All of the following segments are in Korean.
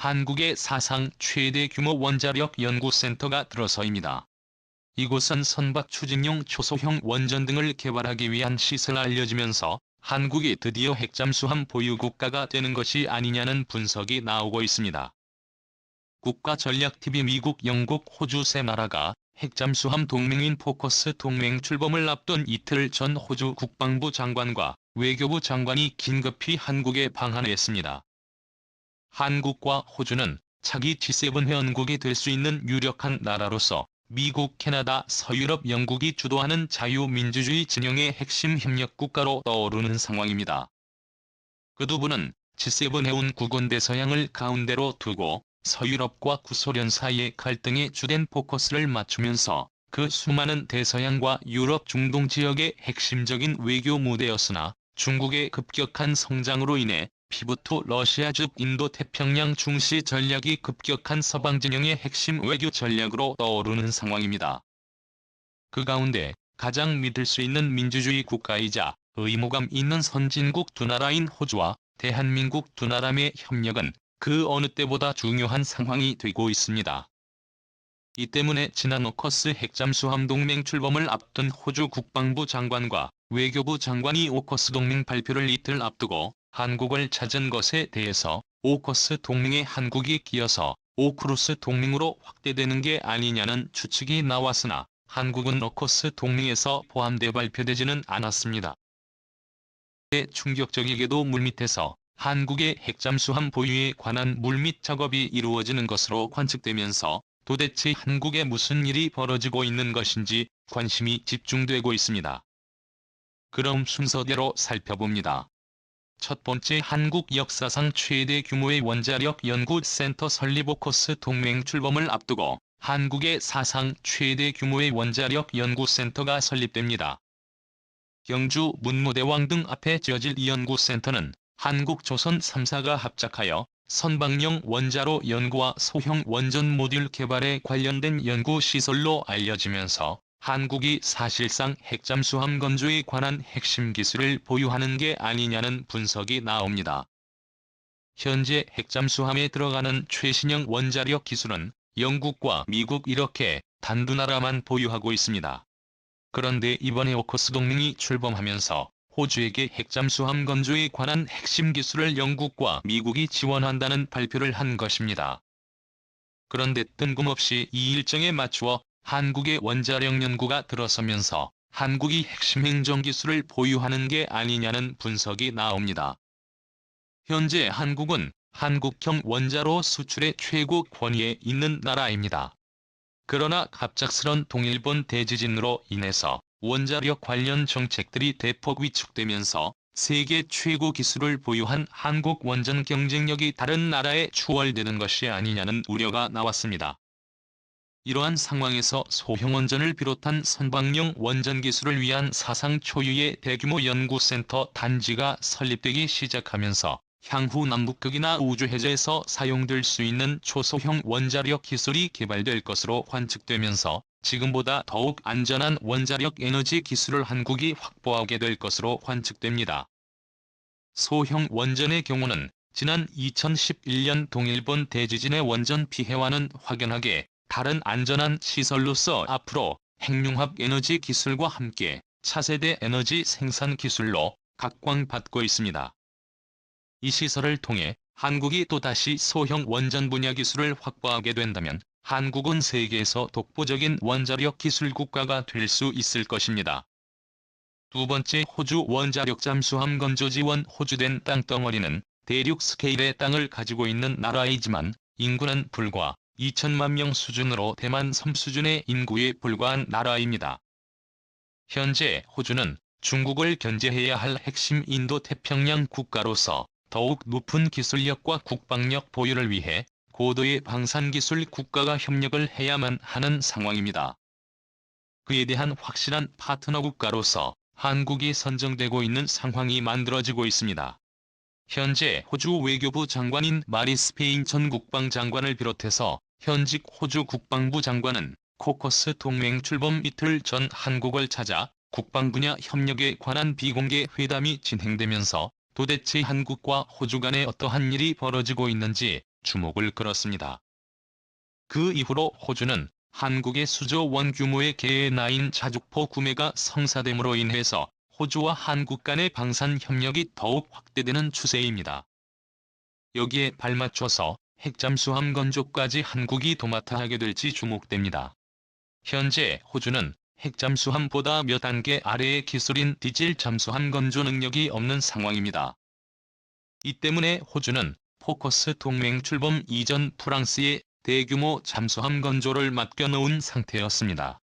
한국의 사상 최대 규모 원자력 연구센터가 들어서입니다. 이곳은 선박 추진용 초소형 원전 등을 개발하기 위한 시설 알려지면서 한국이 드디어 핵잠수함 보유 국가가 되는 것이 아니냐는 분석이 나오고 있습니다. 국가전략TV 미국, 영국, 호주 세 나라가 핵잠수함 동맹인 포커스 동맹 출범을 앞둔 이틀 전 호주 국방부 장관과 외교부 장관이 긴급히 한국에 방한했습니다. 한국과 호주는 차기 G7 회원국이 될 수 있는 유력한 나라로서 미국, 캐나다, 서유럽, 영국이 주도하는 자유민주주의 진영의 핵심 협력 국가로 떠오르는 상황입니다. 그 두 분은 G7 회원국은 대서양을 가운데로 두고 서유럽과 구소련 사이의 갈등에 주된 포커스를 맞추면서 그 수많은 대서양과 유럽 중동 지역의 핵심적인 외교 무대였으나 중국의 급격한 성장으로 인해 피부투 러시아 즉 인도태평양 중시 전략이 급격한 서방 진영의 핵심 외교 전략으로 떠오르는 상황입니다. 그 가운데 가장 믿을 수 있는 민주주의 국가이자 의무감 있는 선진국 두 나라인 호주와 대한민국 두 나라의 협력은 그 어느 때보다 중요한 상황이 되고 있습니다. 이 때문에 지난 오커스 핵잠수함 동맹 출범을 앞둔 호주 국방부 장관과 외교부 장관이 오커스 동맹 발표를 이틀 앞두고 한국을 찾은 것에 대해서 오커스 동맹에 한국이 끼어서 오크루스 동맹으로 확대되는 게 아니냐는 추측이 나왔으나 한국은 오커스 동맹에서 포함돼 발표되지는 않았습니다. 충격적이게도 물밑에서 한국의 핵잠수함 보유에 관한 물밑 작업이 이루어지는 것으로 관측되면서 도대체 한국에 무슨 일이 벌어지고 있는 것인지 관심이 집중되고 있습니다. 그럼 순서대로 살펴봅니다. 첫 번째, 한국 역사상 최대 규모의 원자력 연구센터 설립. 오커스 동맹 출범을 앞두고 한국의 사상 최대 규모의 원자력 연구센터가 설립됩니다. 경주 문무대왕 등 앞에 지어질 이 연구센터는 한국, 조선 3사가 합작하여 선박용 원자로 연구와 소형 원전 모듈 개발에 관련된 연구시설로 알려지면서 한국이 사실상 핵잠수함 건조에 관한 핵심 기술을 보유하는 게 아니냐는 분석이 나옵니다. 현재 핵잠수함에 들어가는 최신형 원자력 기술은 영국과 미국 이렇게 단두 나라만 보유하고 있습니다. 그런데 이번에 오커스 동맹이 출범하면서 호주에게 핵잠수함 건조에 관한 핵심 기술을 영국과 미국이 지원한다는 발표를 한 것입니다. 그런데 뜬금없이 이 일정에 맞추어 한국의 원자력 연구가 들어서면서 한국이 핵심 행정기술을 보유하는 게 아니냐는 분석이 나옵니다. 현재 한국은 한국형 원자로 수출의 최고 권위에 있는 나라입니다. 그러나 갑작스런 동일본 대지진으로 인해서 원자력 관련 정책들이 대폭 위축되면서 세계 최고 기술을 보유한 한국 원전 경쟁력이 다른 나라에 추월되는 것이 아니냐는 우려가 나왔습니다. 이러한 상황에서 소형 원전을 비롯한 선박용 원전 기술을 위한 사상 초유의 대규모 연구센터 단지가 설립되기 시작하면서 향후 남북극이나 우주해저에서 사용될 수 있는 초소형 원자력 기술이 개발될 것으로 관측되면서 지금보다 더욱 안전한 원자력 에너지 기술을 한국이 확보하게 될 것으로 관측됩니다. 소형 원전의 경우는 지난 2011년 동일본 대지진의 원전 피해와는 확연하게 다른 안전한 시설로서 앞으로 핵융합 에너지 기술과 함께 차세대 에너지 생산 기술로 각광받고 있습니다. 이 시설을 통해 한국이 또다시 소형 원전 분야 기술을 확보하게 된다면 한국은 세계에서 독보적인 원자력 기술 국가가 될 수 있을 것입니다. 두 번째, 호주 원자력 잠수함 건조 지원. 호주된 땅덩어리는 대륙 스케일의 땅을 가지고 있는 나라이지만 인구는 불과 2천만 명 수준으로 대만 섬 수준의 인구에 불과한 나라입니다. 현재 호주는 중국을 견제해야 할 핵심 인도태평양 국가로서 더욱 높은 기술력과 국방력 보유를 위해 고도의 방산기술 국가가 협력을 해야만 하는 상황입니다. 그에 대한 확실한 파트너 국가로서 한국이 선정되고 있는 상황이 만들어지고 있습니다. 현재 호주 외교부 장관인 마리스 페인 전 국방장관을 비롯해서 현직 호주 국방부 장관은 오커스 동맹 출범 이틀 전 한국을 찾아 국방 분야 협력에 관한 비공개 회담이 진행되면서 도대체 한국과 호주 간에 어떠한 일이 벌어지고 있는지 주목을 끌었습니다. 그 이후로 호주는 한국의 수조 원 규모의 개의9 자주포 구매가 성사됨으로 인해서 호주와 한국 간의 방산 협력이 더욱 확대되는 추세입니다. 여기에 발맞춰서 핵잠수함 건조까지 한국이 도맡아 하게 될지 주목됩니다. 현재 호주는 핵잠수함보다 몇 단계 아래의 기술인 디젤 잠수함 건조 능력이 없는 상황입니다. 이 때문에 호주는 포커스 동맹 출범 이전 프랑스의 대규모 잠수함 건조를 맡겨놓은 상태였습니다.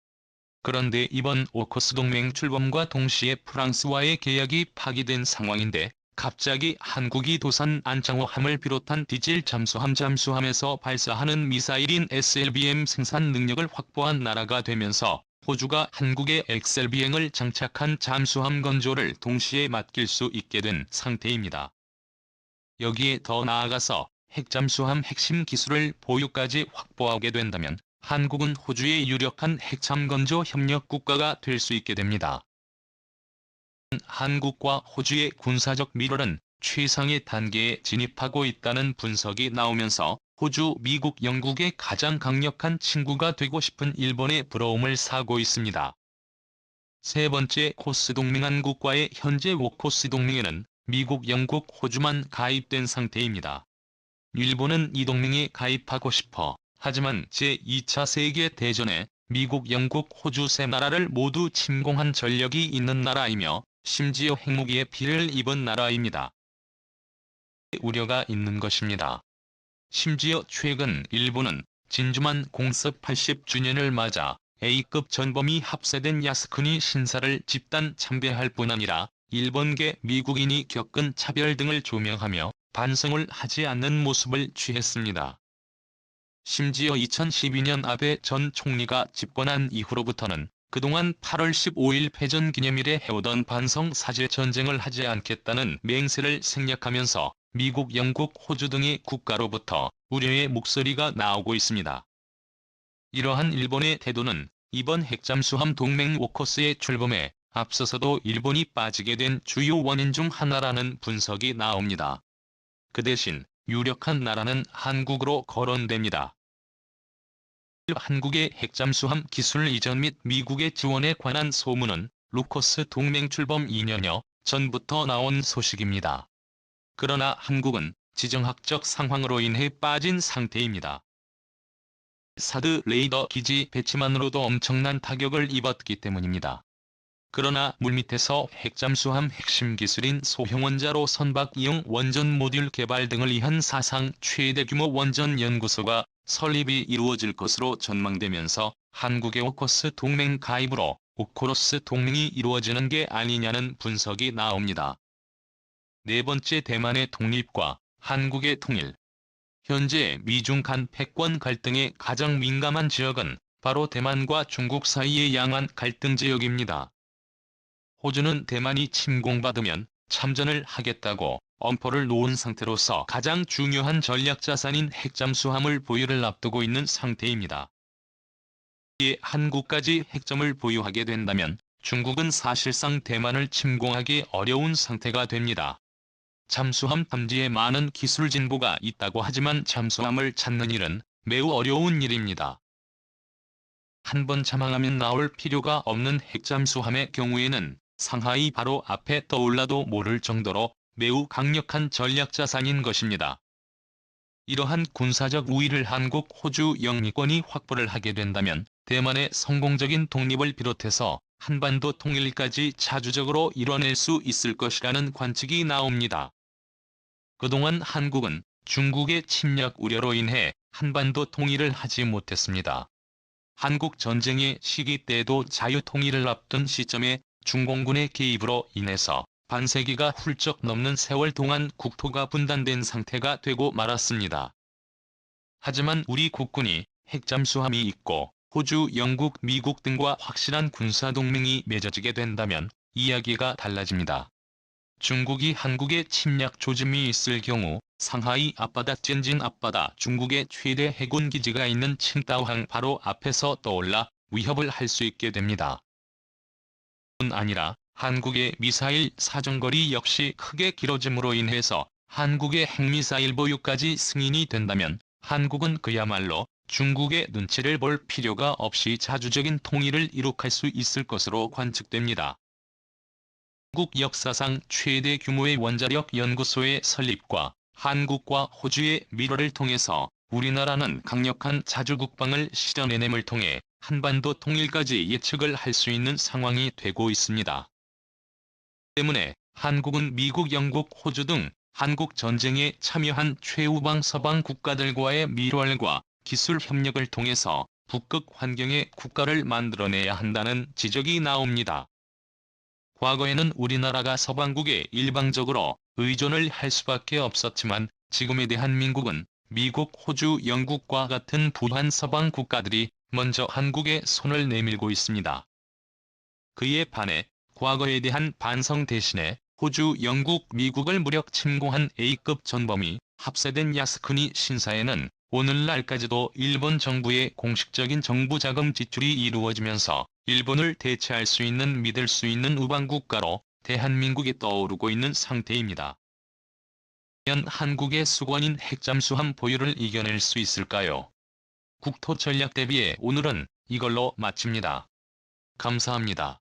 그런데 이번 오커스 동맹 출범과 동시에 프랑스와의 계약이 파기된 상황인데 갑자기 한국이 도산 안창호함을 비롯한 디젤 잠수함에서 발사하는 미사일인 SLBM 생산 능력을 확보한 나라가 되면서 호주가 한국의 XLBM을 장착한 잠수함 건조를 동시에 맡길 수 있게 된 상태입니다. 여기에 더 나아가서 핵잠수함 핵심 기술을 보유까지 확보하게 된다면 한국은 호주의 유력한 핵잠건조 협력 국가가 될 수 있게 됩니다. 한국과 호주의 군사적 밀월은 최상의 단계에 진입하고 있다는 분석이 나오면서 호주, 미국, 영국의 가장 강력한 친구가 되고 싶은 일본의 부러움을 사고 있습니다. 세 번째 코스 동맹 한국과의 현재 5코스 동맹에는 미국, 영국, 호주만 가입된 상태입니다. 일본은 이 동맹에 가입하고 싶어 하지만 제2차 세계대전에 미국, 영국, 호주 세 나라를 모두 침공한 전력이 있는 나라이며 심지어 핵무기에 피해를 입은 나라입니다. 우려가 있는 것입니다. 심지어 최근 일본은 진주만 공습 80주년을 맞아 A급 전범이 합세된 야스쿠니 신사를 집단 참배할 뿐 아니라 일본계 미국인이 겪은 차별 등을 조명하며 반성을 하지 않는 모습을 취했습니다. 심지어 2012년 아베 전 총리가 집권한 이후로부터는 그동안 8월 15일 패전 기념일에 해오던 반성 사죄 전쟁을 하지 않겠다는 맹세를 생략하면서 미국, 영국, 호주 등의 국가로부터 우려의 목소리가 나오고 있습니다. 이러한 일본의 태도는 이번 핵잠수함 동맹 오커스의 출범에 앞서서도 일본이 빠지게 된 주요 원인 중 하나라는 분석이 나옵니다. 그 대신 유력한 나라는 한국으로 거론됩니다. 한국의 핵잠수함 기술 이전 및 미국의 지원에 관한 소문은 루커스 동맹 출범 2년여 전부터 나온 소식입니다. 그러나 한국은 지정학적 상황으로 인해 빠진 상태입니다. 사드 레이더 기지 배치만으로도 엄청난 타격을 입었기 때문입니다. 그러나 물밑에서 핵잠수함 핵심 기술인 소형 원자로 선박이용 원전 모듈 개발 등을 위한 사상 최대 규모 원전 연구소가 설립이 이루어질 것으로 전망되면서 한국의 오커스 동맹 가입으로 오코로스 동맹이 이루어지는 게 아니냐는 분석이 나옵니다. 네 번째 대만의 독립과 한국의 통일. 현재 미중 간 패권 갈등에 가장 민감한 지역은 바로 대만과 중국 사이의 양안 갈등 지역입니다. 호주는 대만이 침공받으면 참전을 하겠다고 엄포를 놓은 상태로서 가장 중요한 전략자산인 핵잠수함을 보유를 앞두고 있는 상태입니다. 이에 한국까지 핵잠을 보유하게 된다면 중국은 사실상 대만을 침공하기 어려운 상태가 됩니다. 잠수함 탐지에 많은 기술 진보가 있다고 하지만 잠수함을 찾는 일은 매우 어려운 일입니다. 한번 잠항하면 나올 필요가 없는 핵잠수함의 경우에는 상하이 바로 앞에 떠올라도 모를 정도로 매우 강력한 전략자산인 것입니다. 이러한 군사적 우위를 한국, 호주 영미권이 확보를 하게 된다면 대만의 성공적인 독립을 비롯해서 한반도 통일까지 자주적으로 이뤄낼 수 있을 것이라는 관측이 나옵니다. 그동안 한국은 중국의 침략 우려로 인해 한반도 통일을 하지 못했습니다. 한국 전쟁의 시기 때에도 자유통일을 앞둔 시점에 중공군의 개입으로 인해서 반세기가 훌쩍 넘는 세월 동안 국토가 분단된 상태가 되고 말았습니다. 하지만 우리 국군이 핵잠수함이 있고 호주, 영국, 미국 등과 확실한 군사동맹이 맺어지게 된다면 이야기가 달라집니다. 중국이 한국에 침략 조짐이 있을 경우 상하이 앞바다, 젠진 앞바다, 중국의 최대 해군 기지가 있는 칭다오항 바로 앞에서 떠올라 위협을 할 수 있게 됩니다. 뿐 아니라 한국의 미사일 사정거리 역시 크게 길어짐으로 인해서 한국의 핵미사일 보유까지 승인이 된다면 한국은 그야말로 중국의 눈치를 볼 필요가 없이 자주적인 통일을 이룩할 수 있을 것으로 관측됩니다. 한국 역사상 최대 규모의 원자력 연구소의 설립과 한국과 호주의 밀어를 통해서 우리나라는 강력한 자주국방을 실현해냄을 통해 한반도 통일까지 예측을 할 수 있는 상황이 되고 있습니다. 때문에 한국은 미국, 영국, 호주 등 한국 전쟁에 참여한 최우방 서방 국가들과의 밀월과 기술 협력을 통해서 북극 환경의 국가를 만들어내야 한다는 지적이 나옵니다. 과거에는 우리나라가 서방국에 일방적으로 의존을 할 수밖에 없었지만 지금의 대한민국은 미국, 호주, 영국과 같은 부한 서방 국가들이 먼저 한국에 손을 내밀고 있습니다. 그에 반해 과거에 대한 반성 대신에 호주, 영국, 미국을 무력 침공한 A급 전범이 합세된 야스쿠니 신사에는 오늘날까지도 일본 정부의 공식적인 정부 자금 지출이 이루어지면서 일본을 대체할 수 있는 믿을 수 있는 우방국가로 대한민국이 떠오르고 있는 상태입니다. 과연 한국의 수권인 핵잠수함 보유를 이겨낼 수 있을까요? 국토 전략 대비에 오늘은 이걸로 마칩니다. 감사합니다.